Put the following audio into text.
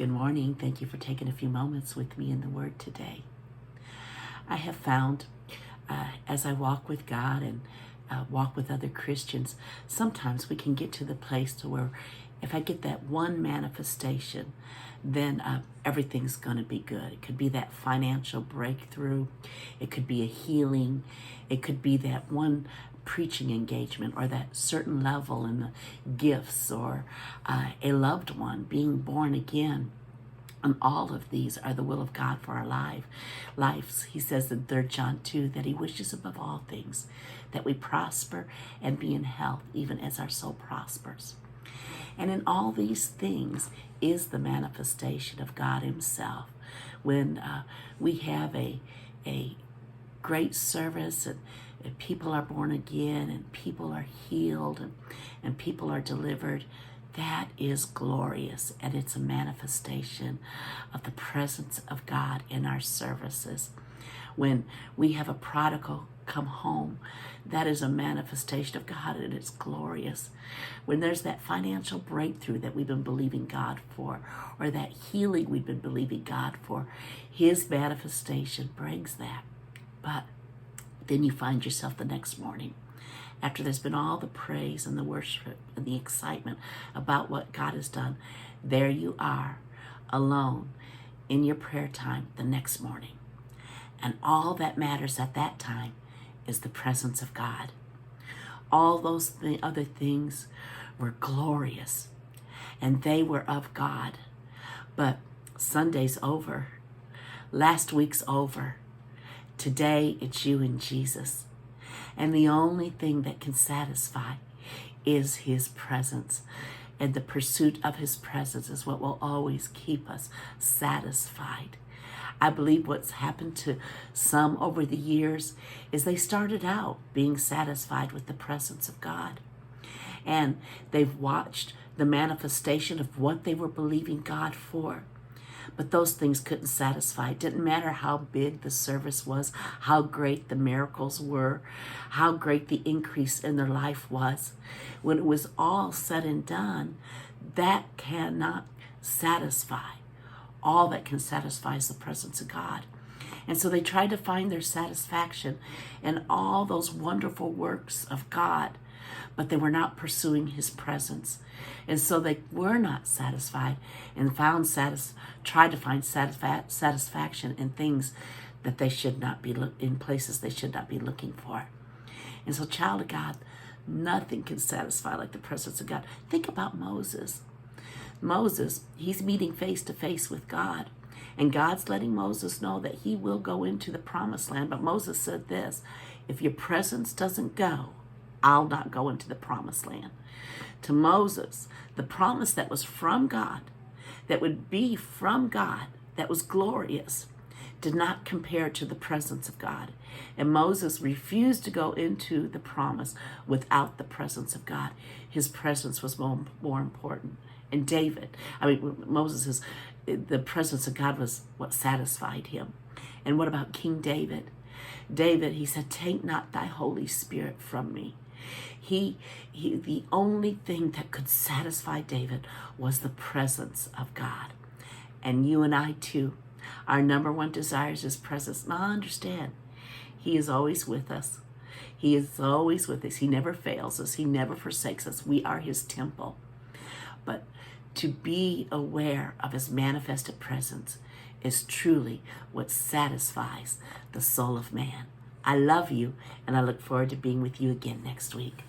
Good morning. Thank you for taking a few moments with me in the Word today. I have found as I walk with God and walk with other Christians, sometimes we can get to the place to where if I get that one manifestation, then everything's going to be good. It could be that financial breakthrough. It could be a healing. It could be that one preaching engagement or that certain level in the gifts or a loved one being born again. And all of these are the will of God for our lives. He says in 3 John 2 that he wishes above all things that we prosper and be in health, even as our soul prospers. And in all these things is the manifestation of God himself. When we have a great service and people are born again and people are healed and people are delivered, that is glorious, and it's a manifestation of the presence of God in our services. When we have a prodigal come home, that is a manifestation of God, and it's glorious. When there's that financial breakthrough that we've been believing God for, or that healing we've been believing God for, his manifestation brings that. But then you find yourself the next morning, after there's been all the praise and the worship and the excitement about what God has done, there you are alone in your prayer time the next morning. And all that matters at that time is the presence of God. All those other things were glorious and they were of God. But Sunday's over. Last week's over. Today it's you and Jesus. And the only thing that can satisfy is his presence. And the pursuit of his presence is what will always keep us satisfied. I believe what's happened to some over the years is they started out being satisfied with the presence of God. And they've watched the manifestation of what they were believing God for. But those things couldn't satisfy. It didn't matter how big the service was, how great the miracles were, how great the increase in their life was. When it was all said and done, that cannot satisfy. All that can satisfy is the presence of God. And so they tried to find their satisfaction in all those wonderful works of God, but they were not pursuing his presence. And so they were not satisfied and tried to find satisfaction in things that they should not be in places they should not be looking for. And so, child of God, nothing can satisfy like the presence of God. Think about Moses. Moses, he's meeting face to face with God. And God's letting Moses know that he will go into the promised land. But Moses said this, if your presence doesn't go, I'll not go into the promised land. To Moses, the promise that was from God, that would be from God, that was glorious, did not compare to the presence of God. And Moses refused to go into the promise without the presence of God. His presence was more important. And the presence of God was what satisfied him. And what about King David? David, he said, take not thy Holy Spirit from me. The only thing that could satisfy David was the presence of God. And you and I too, our number one desire is his presence. Now understand, he is always with us. He is always with us. He never fails us. He never forsakes us. We are his temple. But to be aware of his manifested presence is truly what satisfies the soul of man. I love you, and I look forward to being with you again next week.